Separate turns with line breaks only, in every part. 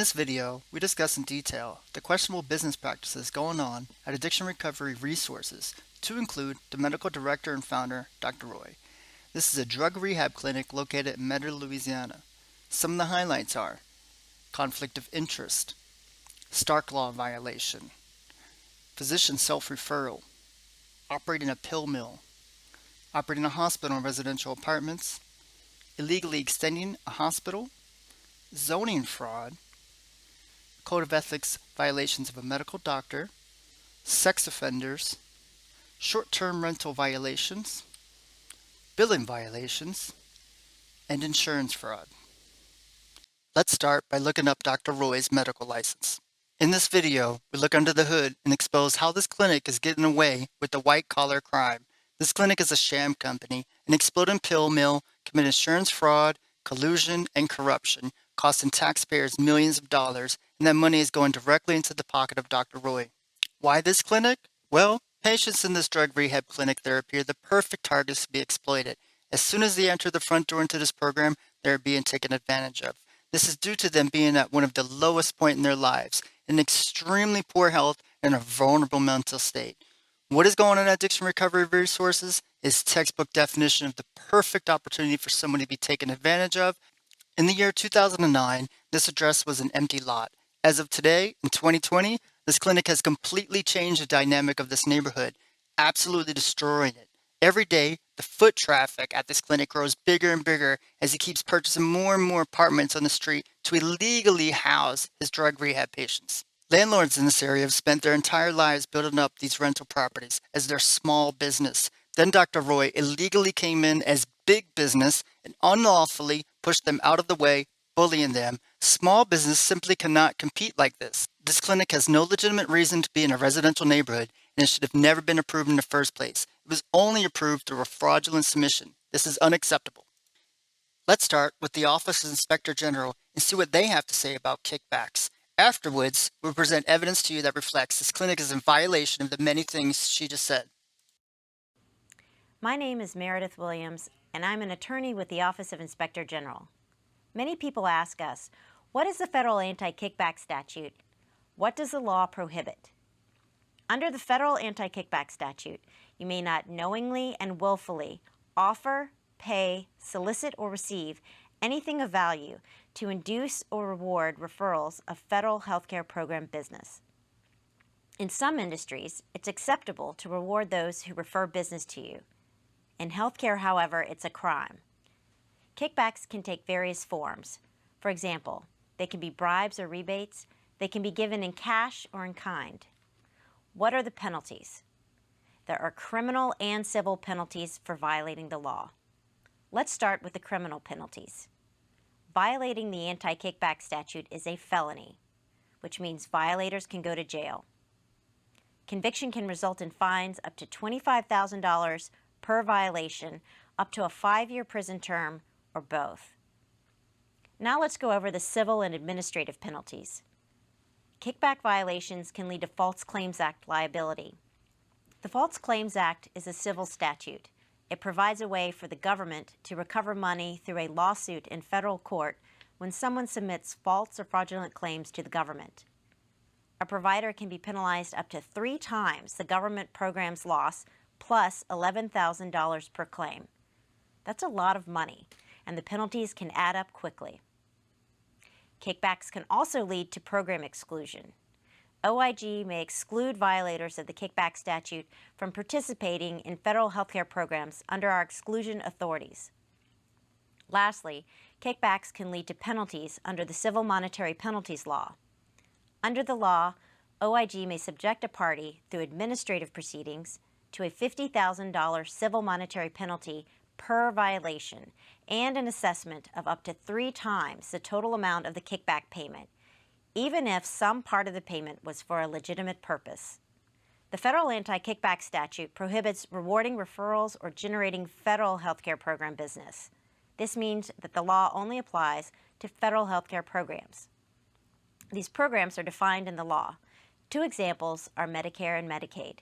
this video, we discuss in detail the questionable business practices going on at Addiction Recovery Resources, to include the medical director and founder, Dr. Roy. This is a drug rehab clinic located in Metter, Louisiana. Some of the highlights are conflict of interest, Stark Law violation, physician self-referral, operating a pill mill, operating a hospital in residential apartments, illegally extending a hospital, zoning fraud, code of ethics violations of a medical doctor, sex offenders, short-term rental violations, billing violations, and insurance fraud. Let's start by looking up Dr. Roy's medical license. In this video, we look under the hood and expose how this clinic is getting away with the white-collar crime. This clinic is a sham company, an exploding pill mill, committing insurance fraud, collusion, and corruption, costing taxpayers millions of dollars, and that money is going directly into the pocket of Dr. Roy. Why this clinic? Well, patients in this drug rehab clinic therapy are the perfect targets to be exploited. As soon as they enter the front door into this program, they are being taken advantage of. This is due to them being at one of the lowest point in their lives, in extremely poor health and a vulnerable mental state. What is going on at Addiction Recovery Resources is textbook definition of the perfect opportunity for someone to be taken advantage of. In the year 2009, this address was an empty lot. As of today, in 2020, this clinic has completely changed the dynamic of this neighborhood, absolutely destroying it. Every day, the foot traffic at this clinic grows bigger and bigger as he keeps purchasing more and more apartments on the street to illegally house his drug rehab patients. Landlords in this area have spent their entire lives building up these rental properties as their small business. Then Dr. Roy illegally came in as big business and unlawfully pushed them out of the way, bullying them. Small business simply cannot compete like this. This clinic has no legitimate reason to be in a residential neighborhood, and it should have never been approved in the first place. It was only approved through a fraudulent submission. This is unacceptable. Let's start with the Office of Inspector General and see what they have to say about kickbacks. Afterwards, we'll present evidence to you that reflects this clinic is in violation of the many things she just said.
My name is Meredith Williams, and I'm an attorney with the Office of Inspector General. Many people ask us, what is the federal anti-kickback statute? What does the law prohibit? Under the federal anti-kickback statute, you may not knowingly and willfully offer, pay, solicit, or receive anything of value to induce or reward referrals of federal healthcare program business. In some industries, it's acceptable to reward those who refer business to you. In healthcare, however, it's a crime. Kickbacks can take various forms. For example, they can be bribes or rebates. They can be given in cash or in kind. What are the penalties? There are criminal and civil penalties for violating the law. Let's start with the criminal penalties. Violating the anti-kickback statute is a felony, which means violators can go to jail. Conviction can result in fines up to $25,000 per violation, up to a 5-year prison term, or both. Now let's go over the civil and administrative penalties. Kickback violations can lead to False Claims Act liability. The False Claims Act is a civil statute. It provides a way for the government to recover money through a lawsuit in federal court when someone submits false or fraudulent claims to the government. A provider can be penalized up to 3 times the government program's loss plus $11,000 per claim. That's a lot of money, and the penalties can add up quickly. Kickbacks can also lead to program exclusion. OIG may exclude violators of the kickback statute from participating in federal healthcare programs under our exclusion authorities. Lastly, kickbacks can lead to penalties under the Civil Monetary Penalties Law. Under the law, OIG may subject a party through administrative proceedings to a $50,000 civil monetary penalty per violation and an assessment of up to 3 times the total amount of the kickback payment, even if some part of the payment was for a legitimate purpose. The federal anti-kickback statute prohibits rewarding referrals or generating federal healthcare program business. This means that the law only applies to federal healthcare programs. These programs are defined in the law. 2 examples are Medicare and Medicaid.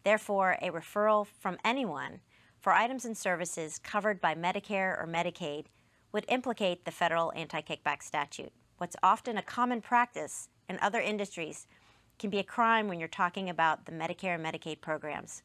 Therefore, a referral from anyone for items and services covered by Medicare or Medicaid would implicate the federal anti-kickback statute. what's often a common practice in other industries can be a crime when you're talking about the Medicare and Medicaid programs.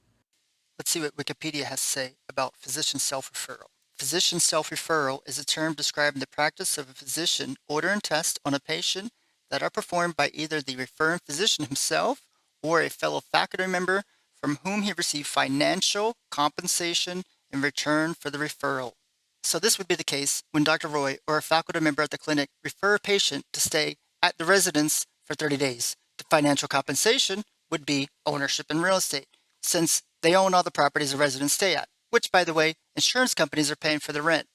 Let's see what Wikipedia has to say about physician self-referral. Physician self-referral is a term describing the practice of a physician ordering tests on a patient that are performed by either the referring physician himself or a fellow faculty member from whom he received financial compensation in return for the referral. So this would be the case when Dr. Roy or a faculty member at the clinic refer a patient to stay at the residence for 30 days. The financial compensation would be ownership in real estate, since they own all the properties a residents stay at, which, by the way, insurance companies are paying for the rent.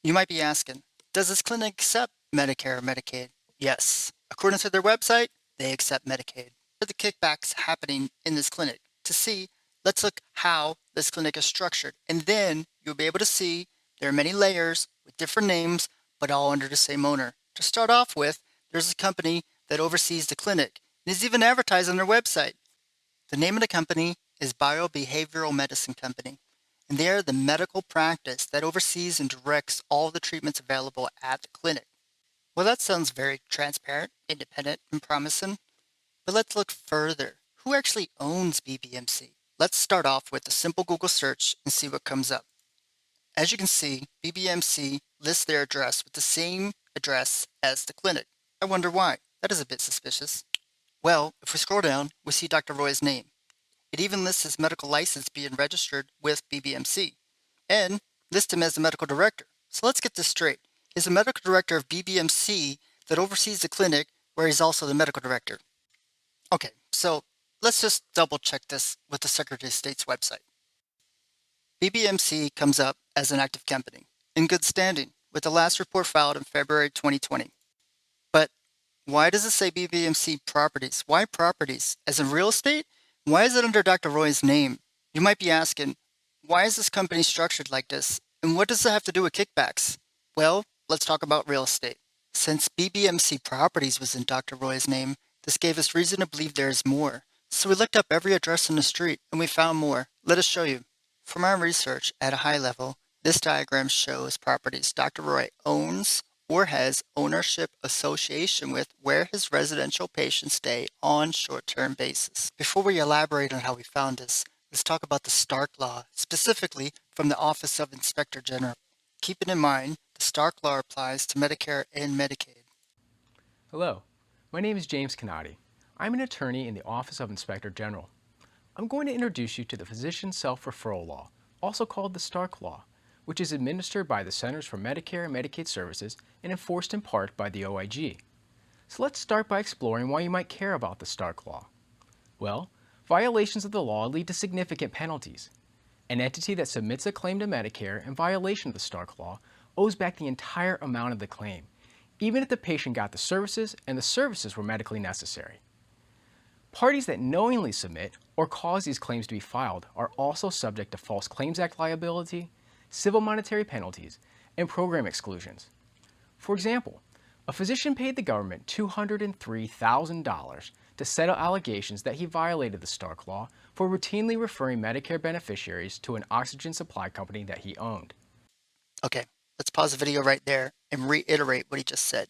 You might be asking, does this clinic accept Medicare or Medicaid? Yes. According to their website, they accept Medicaid. What are the kickbacks happening in this clinic? To see, let's look how this clinic is structured, and then you'll be able to see there are many layers with different names, but all under the same owner. To start off with, there's a company that oversees the clinic and is even advertised on their website. The name of the company is Biobehavioral Medicine Company, and they are the medical practice that oversees and directs all the treatments available at the clinic. Well, that sounds very transparent, independent, and promising, but let's look further. Who actually owns BBMC? Let's start off with a simple Google search and see what comes up. As you can see, BBMC lists their address with the same address as the clinic. I wonder why. That is a bit suspicious. Well, if we scroll down, we see Dr. Roy's name. It even lists his medical license being registered with BBMC and lists him as the medical director. So let's get this straight. He's the medical director of BBMC that oversees the clinic where he's also the medical director. Okay, so let's just double check this with the Secretary of State's website. BBMC comes up as an active company in good standing with the last report filed in February 2020. But why does it say BBMC Properties? Why properties? As in real estate? Why is it under Dr. Roy's name? You might be asking, why is this company structured like this? And what does it have to do with kickbacks? Well, let's talk about real estate. Since BBMC Properties was in Dr. Roy's name, this gave us reason to believe there is more. So we looked up every address on the street and we found more. Let us show you. From our research at a high level, this diagram shows properties Dr. Roy owns or has ownership association with where his residential patients stay on short-term basis. Before we elaborate on how we found this, let's talk about the Stark Law, specifically from the Office of Inspector General. Keeping in mind, the Stark Law applies to Medicare and Medicaid.
Hello, my name is James Canati. I'm an attorney in the Office of Inspector General. I'm going to introduce you to the Physician Self-Referral Law, also called the Stark Law, which is administered by the Centers for Medicare and Medicaid Services and enforced in part by the OIG. So let's start by exploring why you might care about the Stark Law. Well, violations of the law lead to significant penalties. An entity that submits a claim to Medicare in violation of the Stark Law owes back the entire amount of the claim, even if the patient got the services and the services were medically necessary. Parties that knowingly submit or cause these claims to be filed are also subject to False Claims Act liability, civil monetary penalties, and program exclusions. For example, a physician paid the government $203,000 to settle allegations that he violated the Stark Law for routinely referring Medicare beneficiaries to an oxygen supply company that he owned.
Okay, let's pause the video right there and reiterate what he just said.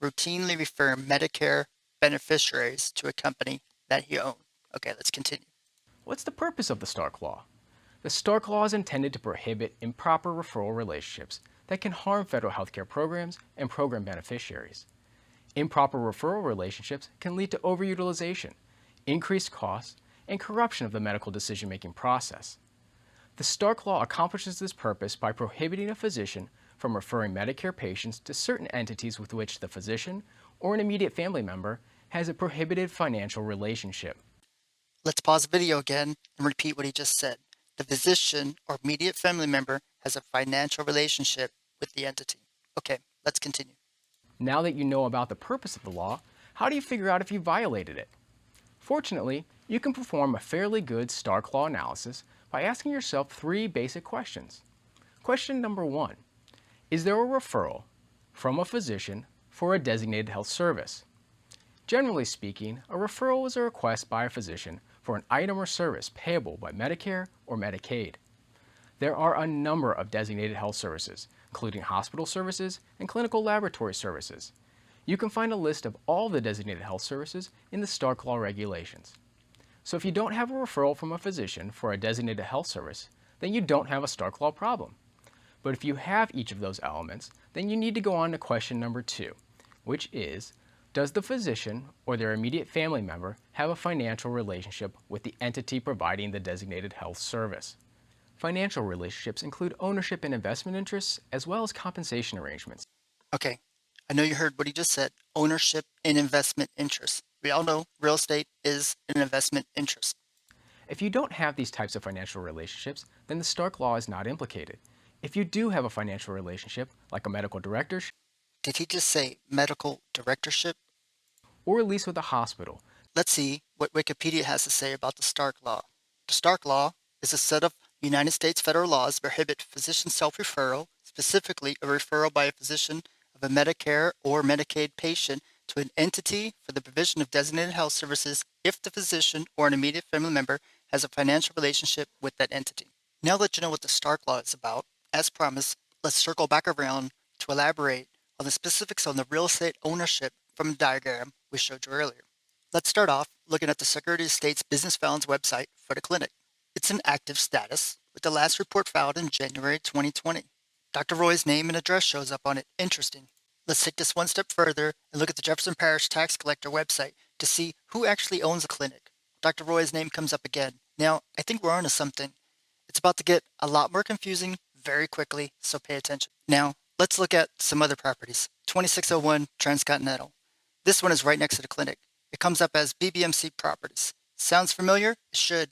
Routinely refer Medicare beneficiaries to a company that he owned. Okay, let's continue.
What's the purpose of the Stark Law? The Stark Law is intended to prohibit improper referral relationships that can harm federal healthcare programs and program beneficiaries. Improper referral relationships can lead to overutilization, increased costs, and corruption of the medical decision-making process. The Stark Law accomplishes this purpose by prohibiting a physician from referring Medicare patients to certain entities with which the physician or an immediate family member has a prohibited financial relationship.
Let's pause the video again and repeat what he just said. The physician or immediate family member has a financial relationship with the entity. Okay, let's continue.
Now that you know about the purpose of the law, how do you figure out if you violated it? Fortunately, you can perform a fairly good Stark Law analysis by asking yourself three basic questions. Question number one, is there a referral from a physician for a designated health service? Generally speaking, a referral is a request by a physician for an item or service payable by Medicare or Medicaid. There are a number of designated health services, including hospital services and clinical laboratory services. You can find a list of all the designated health services in the Stark Law regulations. So if you don't have a referral from a physician for a designated health service, then you don't have a Stark Law problem. But if you have each of those elements, then you need to go on to question number 2, which is, does the physician or their immediate family member have a financial relationship with the entity providing the designated health service? Financial relationships include ownership and investment interests, as well as compensation arrangements.
Okay, I know you heard what he just said, ownership and investment interests. We all know real estate is an investment interest.
If you don't have these types of financial relationships, then the Stark Law is not implicated. If you do have a financial relationship, like a medical directorship,
Did he just say medical directorship?
or a lease with a hospital,
Let's see what Wikipedia has to say about the Stark Law. The Stark Law is a set of United States federal laws that prohibit physician self-referral, specifically a referral by a physician of a Medicare or Medicaid patient to an entity for the provision of designated health services if the physician or an immediate family member has a financial relationship with that entity. Now that you know what the Stark Law is about, as promised, let's circle back around to elaborate on the specifics on the real estate ownership from the diagram we showed you earlier. Let's start off looking at the Secretary of State's business filings website for the clinic. It's in active status, with the last report filed in January 2020. Dr. Roy's name and address shows up on it. Interesting. Let's take this one step further and look at the Jefferson Parish tax collector website to see who actually owns the clinic. Dr. Roy's name comes up again. Now, I think we're onto something. It's about to get a lot more confusing very quickly, so pay attention. Now, let's look at some other properties. 2601 Transcontinental. This one is right next to the clinic. It comes up as BBMC Properties. Sounds familiar? It should.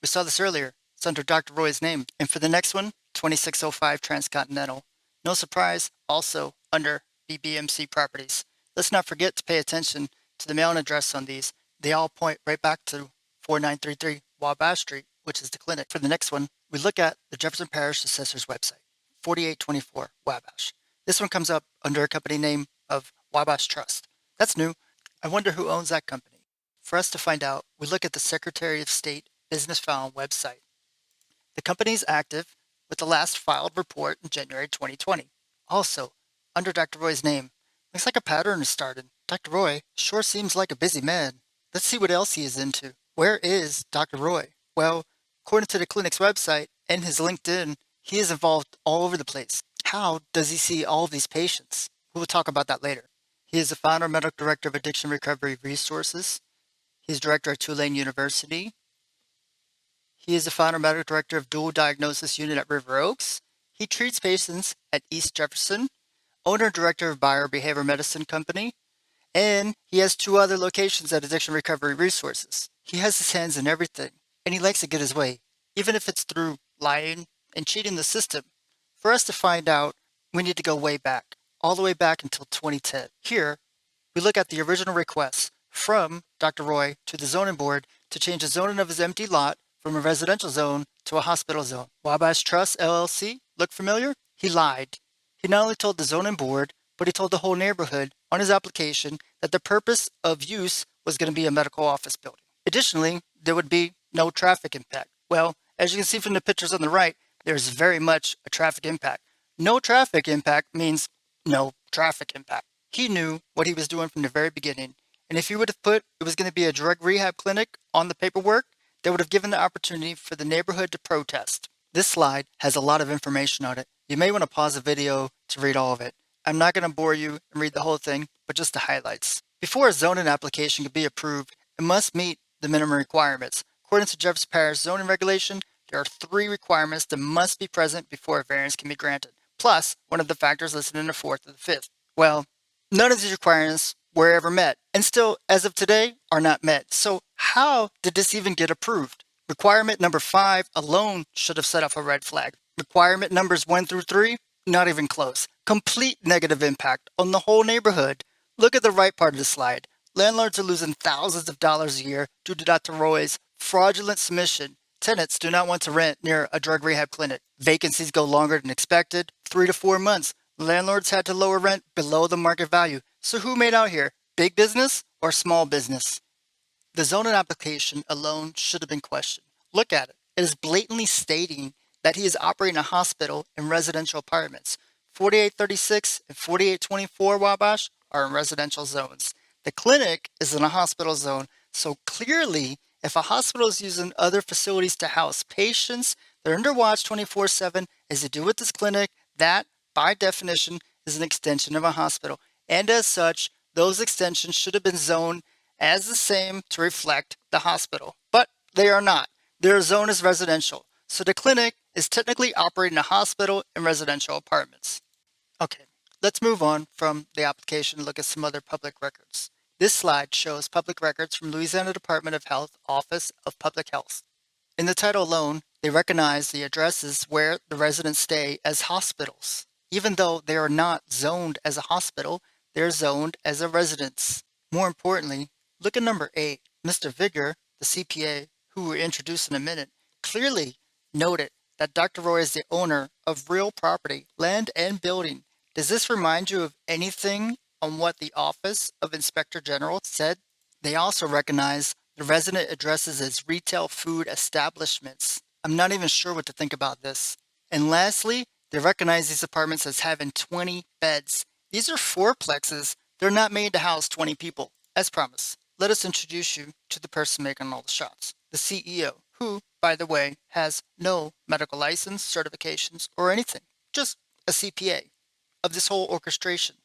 We saw this earlier. It's under Dr. Roy's name. And for the next one, 2605 Transcontinental. No surprise, also under BBMC Properties. Let's not forget to pay attention to the mailing address on these. They all point right back to 4933 Wabash Street, which is the clinic. For the next one, we look at the Jefferson Parish Assessor's website, 4824 Wabash. This one comes up under a company name of Wabash Trust. That's new. I wonder who owns that company. For us to find out, we look at the Secretary of State Business File website. The company is active with the last filed report in January 2020. Also, under Dr. Roy's name, looks like a pattern is started. Dr. Roy sure seems like a busy man. Let's see what else he is into. Where is Dr. Roy? Well, according to the clinic's website and his LinkedIn, he is involved all over the place. How does he see all of these patients? We will talk about that later. He is the founder and medical director of Addiction Recovery Resources. He is director at Tulane University. He is the founder and medical director of Dual Diagnosis Unit at River Oaks. He treats patients at East Jefferson, owner and director of Bayer Behavioral Medicine Company, and he has 2 other locations at Addiction Recovery Resources. He has his hands in everything, and he likes to get his way, even if it's through lying and cheating the system. For us to find out, we need to go way back, all the way back until 2010. Here, we look at the original request from Dr. Roy to the zoning board to change the zoning of his empty lot from a residential zone to a hospital zone. Wabash Trust, LLC, look familiar? He lied. He not only told the zoning board, but he told the whole neighborhood on his application that the purpose of use was going to be a medical office building. Additionally, there would be no traffic impact. Well, as you can see from the pictures on the right, there's very much a traffic impact. No traffic impact means no traffic impact. He knew what he was doing from the very beginning, and if he would have put it was going to be a drug rehab clinic on the paperwork, they would have given the opportunity for the neighborhood to protest. This slide has a lot of information on it. You may want to pause the video to read all of it. I'm not going to bore you and read the whole thing, but just the highlights. Before a zoning application can be approved, it must meet the minimum requirements. According to Jefferson Parish zoning regulation, there are 3 requirements that must be present before a variance can be granted, plus one of the factors listed in the 4th or the 5th. Well, none of these requirements were ever met, and still, as of today, are not met. So how did this even get approved? Requirement number 5 alone should have set off a red flag. Requirement numbers 1 through 3, not even close. Complete negative impact on the whole neighborhood. Look at the right part of the slide. Landlords are losing thousands of dollars a year due to Dr. Roy's fraudulent submission. Tenants do not want to rent near a drug rehab clinic. Vacancies go longer than expected, 3 to 4 months. Landlords had to lower rent below the market value. So who made out here? Big business or small business? The zoning application alone should have been questioned. Look at it. It is blatantly stating that he is operating a hospital and residential apartments. 4836 and 4824 Wabash are in residential zones. The clinic is in a hospital zone, so clearly, if a hospital is using other facilities to house patients, they're under watch 24/7, as they do with this clinic. That, by definition, is an extension of a hospital. And as such, those extensions should have been zoned as the same to reflect the hospital. But they are not. Their zone is residential. So the clinic is technically operating a hospital and residential apartments. Okay, let's move on from the application and look at some other public records. This slide shows public records from Louisiana Department of Health Office of Public Health. In the title alone, they recognize the addresses where the residents stay as hospitals. Even though they are not zoned as a hospital, they're zoned as a residence. More importantly, look at number 8. Mr. Vigor, the CPA, who we'll introduce in a minute, clearly noted that Dr. Roy is the owner of real property, land, and building. Does this remind you of anything on what the Office of Inspector General said? They also recognize the resident addresses as retail food establishments. I'm not even sure what to think about this. And lastly, they recognize these apartments as having 20 beds. These are fourplexes. They're not made to house 20 people. As promised, let us introduce you to the person making all the shots, the CEO, who, by the way, has no medical license, certifications, or anything, just a CPA of this whole orchestration.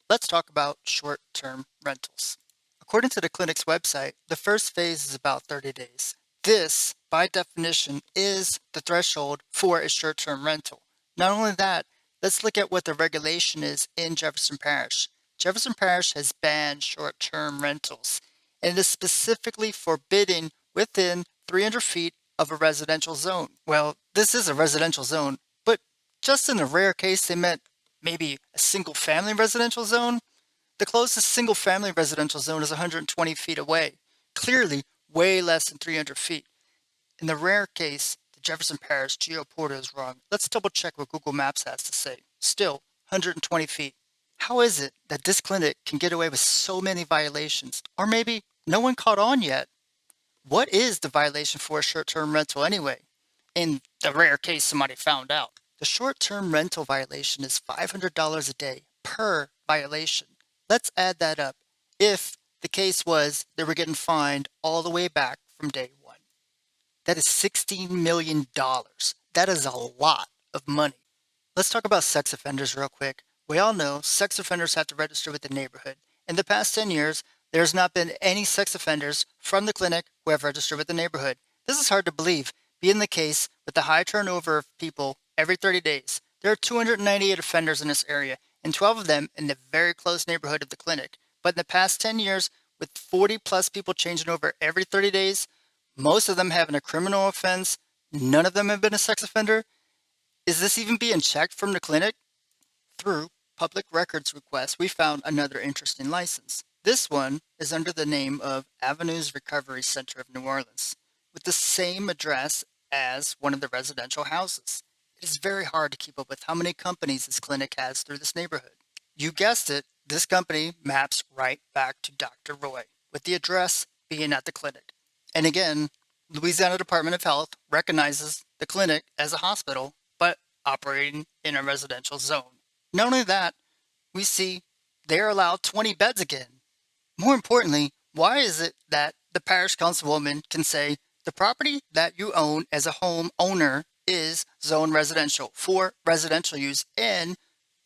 Let's talk about short-term rentals. According to the clinic's website, the first phase is about 30 days. This, by definition, is the threshold for a short-term rental. Not only that, let's look at what the regulation is in Jefferson Parish. Jefferson Parish has banned short-term rentals, and it is specifically forbidden within 300 feet of a residential zone. Well, this is a residential zone, but just in a rare case they meant maybe a single-family residential zone. The closest single-family residential zone is 120 feet away, clearly way less than 300 feet. In the rare case, the Jefferson Parish Geoportal is wrong. Let's double-check what Google Maps has to say. Still, 120 feet. How is it that this clinic can get away with so many violations? Or maybe no one caught on yet. What is the violation for a short-term rental anyway? In the rare case somebody found out. The short-term rental violation is $500 a day per violation. Let's add that up. If the case was they were getting fined all the way back from day one, that is $16 million. That is a lot of money. Let's talk about sex offenders real quick. We all know sex offenders have to register with the neighborhood. In the past 10 years, there's not been any sex offenders from the clinic who have registered with the neighborhood. This is hard to believe, being the case with the high turnover of people every 30 days. There are 298 offenders in this area, and 12 of them in the very close neighborhood of the clinic. But in the past 10 years, with 40 plus people changing over every 30 days, most of them having a criminal offense, none of them have been a sex offender. Is this even being checked from the clinic? Through public records requests, we found another interesting license. This one is under the name of Avenues Recovery Center of New Orleans, with the same address as one of the residential houses. It is very hard to keep up with how many companies this clinic has through this neighborhood. You guessed it, this company maps right back to Dr. Roy, with the address being at the clinic. And again, Louisiana Department of Health recognizes the clinic as a hospital, but operating in a residential zone. Not only that, we see they're allowed 20 beds again. More importantly, why is it that the parish councilwoman can say the property that you own as a home owner is zone residential for residential use? And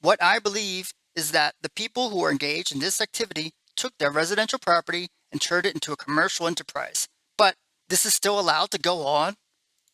what I believe is that the people who are engaged in this activity took their residential property and turned it into a commercial enterprise. But this is still allowed to go on?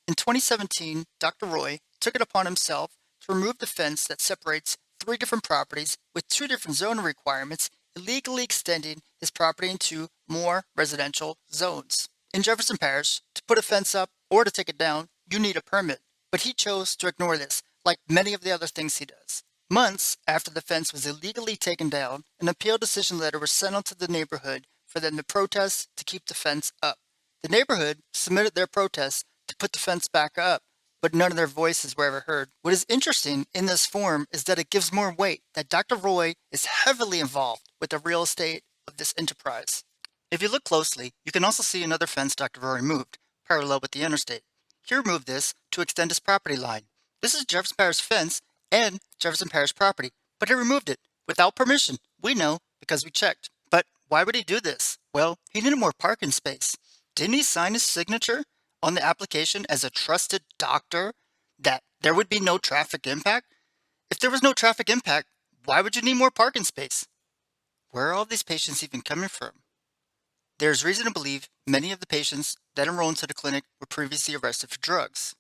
In 2017, Dr. Roy took it upon himself to remove the fence that separates 3 different properties with 2 different zoning requirements, illegally extending his property into more residential zones. In Jefferson Parish, to put a fence up or to take it down, you need a permit, but he chose to ignore this, like many of the other things he does. Months after the fence was illegally taken down, an appeal decision letter was sent out to the neighborhood for them to protest to keep the fence up. The neighborhood submitted their protest to put the fence back up, but none of their voices were ever heard. What is interesting in this form is that it gives more weight that Dr. Roy is heavily involved with the real estate of this enterprise. If you look closely, you can also see another fence Dr. Roy removed, parallel with the interstate. He removed this to extend his property line. This is Jefferson Parish fence and Jefferson Parish property, but he removed it without permission. We know because we checked. But why would he do this? Well, he needed more parking space. Didn't he sign his signature on the application as a trusted doctor that there would be no traffic impact? If there was no traffic impact, why would you need more parking space? Where are all these patients even coming from? There's reason to believe many of the patients that enroll into the clinic were previously arrested for drugs.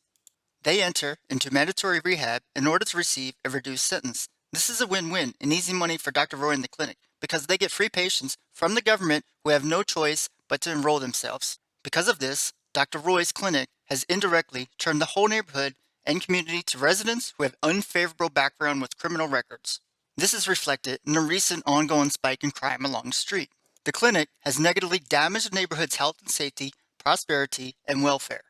They enter into mandatory rehab in order to receive a reduced sentence. This is a win-win and easy money for Dr. Roy and the clinic because they get free patients from the government who have no choice but to enroll themselves. Because of this, Dr. Roy's clinic has indirectly turned the whole neighborhood and community to residents who have unfavorable background with criminal records. This is reflected in a recent ongoing spike in crime along the street. The clinic has negatively damaged the neighborhood's health and safety, prosperity, and welfare.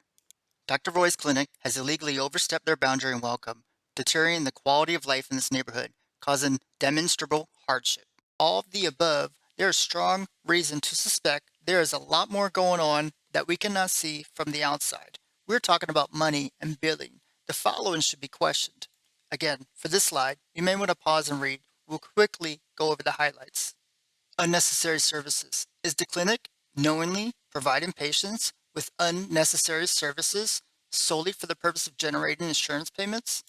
Dr. Roy's clinic has illegally overstepped their boundary and welcome, deteriorating the quality of life in this neighborhood, causing demonstrable hardship. All of the above, there is strong reason to suspect there is a lot more going on that we cannot see from the outside. We're talking about money and billing. The following should be questioned. Again, for this slide, you may want to pause and read. We'll quickly go over the highlights. Unnecessary services. Is the clinic knowingly providing patients with unnecessary services solely for the purpose of generating insurance payments?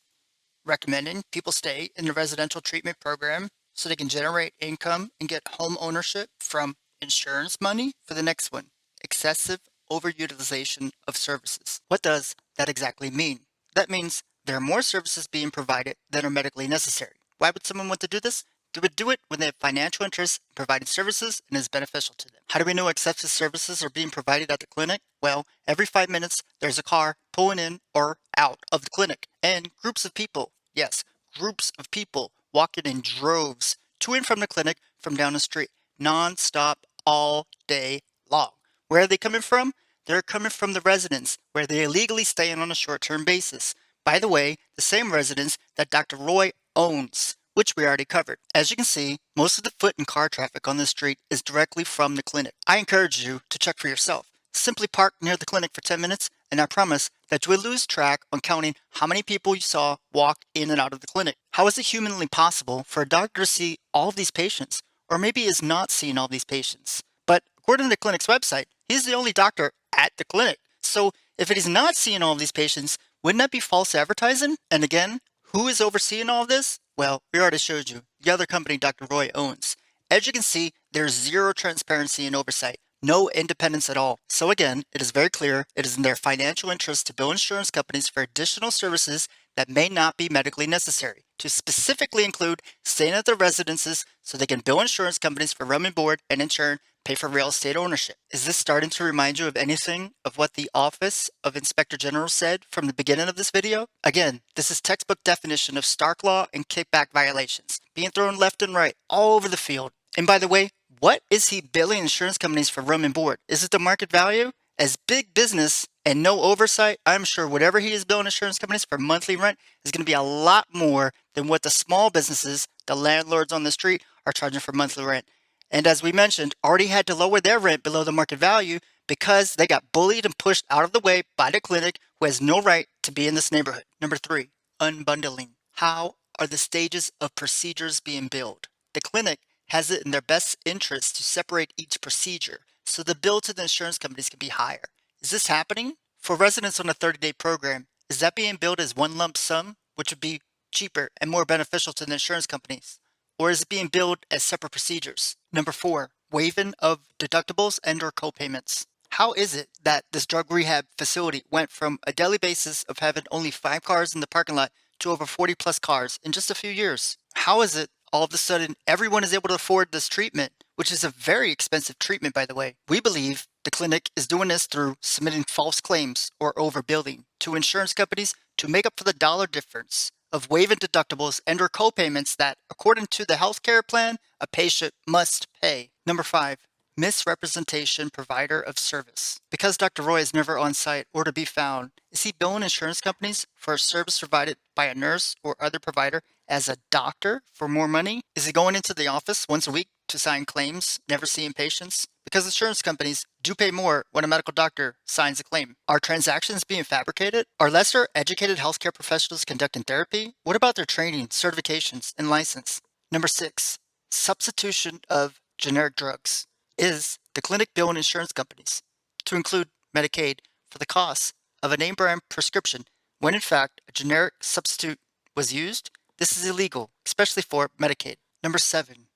Recommending people stay in the residential treatment program so they can generate income and get home ownership from insurance money? For the next one, excessive overutilization of services. What does that exactly mean? That means there are more services being provided than are medically necessary. Why would someone want to do this? They would do it when they have financial interest in providing services and is beneficial to them. How do we know excessive services are being provided at the clinic? Well, every 5 minutes, there's a car pulling in or out of the clinic. And groups of people, yes, groups of people walking in droves to and from the clinic from down the street, non-stop all day long. Where are they coming from? They're coming from the residents where they illegally stay in on a short-term basis. By the way, the same residents that Dr. Roy owns, which we already covered. As you can see, most of the foot and car traffic on this street is directly from the clinic. I encourage you to check for yourself. Simply park near the clinic for 10 minutes, and I promise that you will lose track on counting how many people you saw walk in and out of the clinic. How is it humanly possible for a doctor to see all of these patients, or maybe is not seeing all these patients? But according to the clinic's website, he's the only doctor at the clinic. So if it is not seeing all of these patients, wouldn't that be false advertising? And again, who is overseeing all of this? Well, we already showed you, the other company Dr. Roy owns. As you can see, there's zero transparency and oversight, no independence at all. So again, it is very clear it is in their financial interest to bill insurance companies for additional services that may not be medically necessary, to specifically include staying at their residences so they can bill insurance companies for room and board and in turn pay for real estate ownership. Is this starting to remind you of anything of what the Office of Inspector General said from the beginning of this video? Again, this is textbook definition of Stark law and kickback violations, being thrown left and right all over the field. And by the way, what is he billing insurance companies for room and board? Is it the market value? As big business and no oversight, I'm sure whatever he is billing insurance companies for monthly rent is going to be a lot more than what the small businesses, the landlords on the street, are charging for monthly rent. And as we mentioned, already had to lower their rent below the market value because they got bullied and pushed out of the way by the clinic who has no right to be in this neighborhood. Number 3, unbundling. How are the stages of procedures being billed? The clinic has it in their best interest to separate each procedure so the bill to the insurance companies can be higher. Is this happening? For residents on a 30-day program, is that being billed as one lump sum, which would be cheaper and more beneficial to the insurance companies? Or is it being billed as separate procedures? Number 4, waiving of deductibles and or co-payments. How is it that this drug rehab facility went from a daily basis of having only 5 cars in the parking lot to over 40 plus cars in just a few years? How is it all of a sudden everyone is able to afford this treatment, which is a very expensive treatment, by the way? We believe the clinic is doing this through submitting false claims or overbilling to insurance companies to make up for the dollar difference of waiving deductibles and or co-payments that, according to the healthcare plan, a patient must pay. Number 5, misrepresentation provider of service. Because Dr. Roy is never on site or to be found, is he billing insurance companies for a service provided by a nurse or other provider as a doctor for more money? Is he going into the office once a week to sign claims, never seeing patients? Because insurance companies do pay more when a medical doctor signs a claim. Are transactions being fabricated? Are lesser educated healthcare professionals conducting therapy? What about their training, certifications, and license? Number 6, substitution of generic drugs is the clinic billing insurance companies to include Medicaid for the costs of a name brand prescription when in fact a generic substitute was used. This is illegal, especially for Medicaid. Number 7.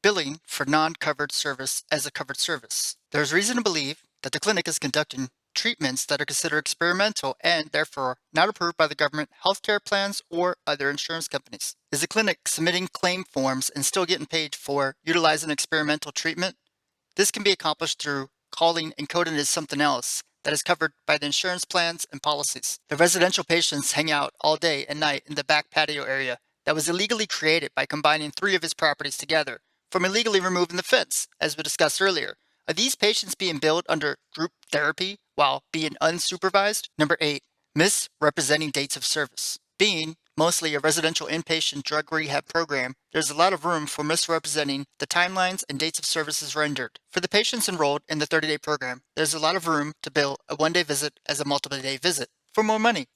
Billing for non-covered service as a covered service. There is reason to believe that the clinic is conducting treatments that are considered experimental and therefore not approved by the government, healthcare plans, or other insurance companies. Is the clinic submitting claim forms and still getting paid for utilizing experimental treatment? This can be accomplished through calling and coding as something else that is covered by the insurance plans and policies. The residential patients hang out all day and night in the back patio area that was illegally created by combining 3 of his properties together from illegally removing the fence, as we discussed earlier. Are these patients being billed under group therapy while being unsupervised? Number 8, misrepresenting dates of service. Being mostly a residential inpatient drug rehab program, there's a lot of room for misrepresenting the timelines and dates of services rendered. For the patients enrolled in the 30-day program, there's a lot of room to bill a one-day visit as a multiple-day visit for more money.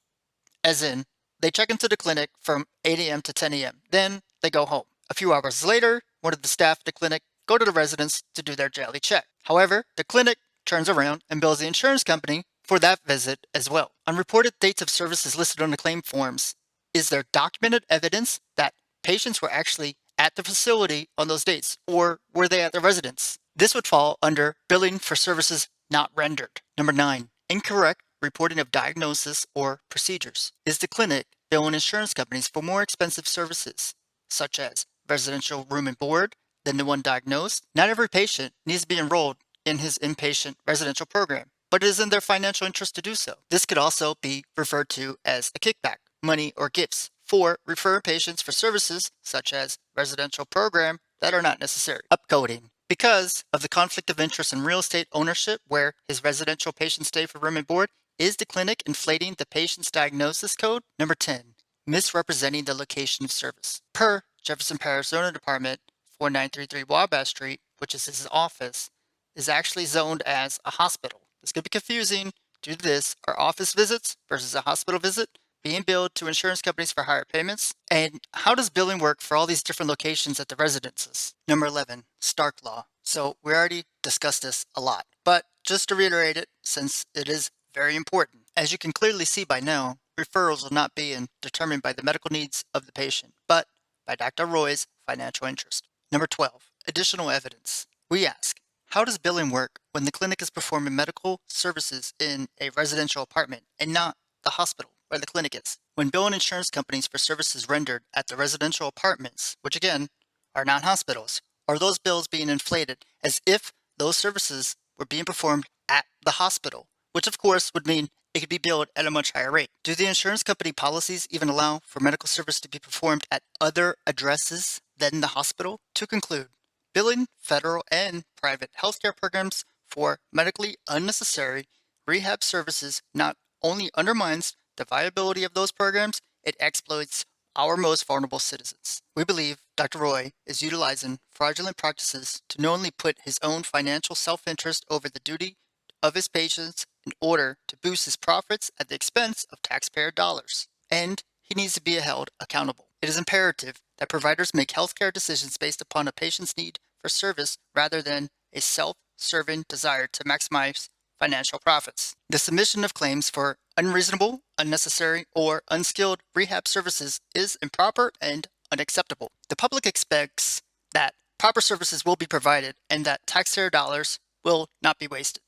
As in, they check into the clinic from 8 a.m. to 10 a.m., then they go home. A few hours later, one of the staff at the clinic go to the residents to do their daily check. However, the clinic turns around and bills the insurance company for that visit as well. Unreported dates of services listed on the claim forms. Is there documented evidence that patients were actually at the facility on those dates, or were they at the residence? This would fall under billing for services not rendered. Number 9, incorrect reporting of diagnosis or procedures. Is the clinic billing insurance companies for more expensive services, such as residential room and board, than the one diagnosed? Not every patient needs to be enrolled in his inpatient residential program, but it is in their financial interest to do so. This could also be referred to as a kickback, money, or gifts for referring patients for services such as residential program that are not necessary. Upcoding. Because of the conflict of interest in real estate ownership where his residential patients stay for room and board, is the clinic inflating the patient's diagnosis code? Number 10, misrepresenting the location of service. Per Jefferson Parish Zoning Department, 4933 Wabash Street, which is his office, is actually zoned as a hospital. This could be confusing. Due to this, are office visits versus a hospital visit being billed to insurance companies for higher payments? And how does billing work for all these different locations at the residences? Number 11, Stark Law. So we already discussed this a lot, but just to reiterate it, since it is very important. As you can clearly see by now, referrals will not be determined by the medical needs of the patient, but by Dr. Roy's financial interest. Number 12, additional evidence. We ask, how does billing work when the clinic is performing medical services in a residential apartment and not the hospital where the clinic is? When billing insurance companies for services rendered at the residential apartments, which again are not hospitals, are those bills being inflated as if those services were being performed at the hospital, which of course would mean it could be billed at a much higher rate? Do the insurance company policies even allow for medical service to be performed at other addresses than the hospital? To conclude, billing federal and private healthcare programs for medically unnecessary rehab services not only undermines the viability of those programs, it exploits our most vulnerable citizens. We believe Dr. Roy is utilizing fraudulent practices to not only put his own financial self-interest over the duty of his patients in order to boost his profits at the expense of taxpayer dollars, and he needs to be held accountable. It is imperative that providers make healthcare decisions based upon a patient's need for service rather than a self-serving desire to maximize financial profits. The submission of claims for unreasonable, unnecessary, or unskilled rehab services is improper and unacceptable. The public expects that proper services will be provided and that taxpayer dollars will not be wasted.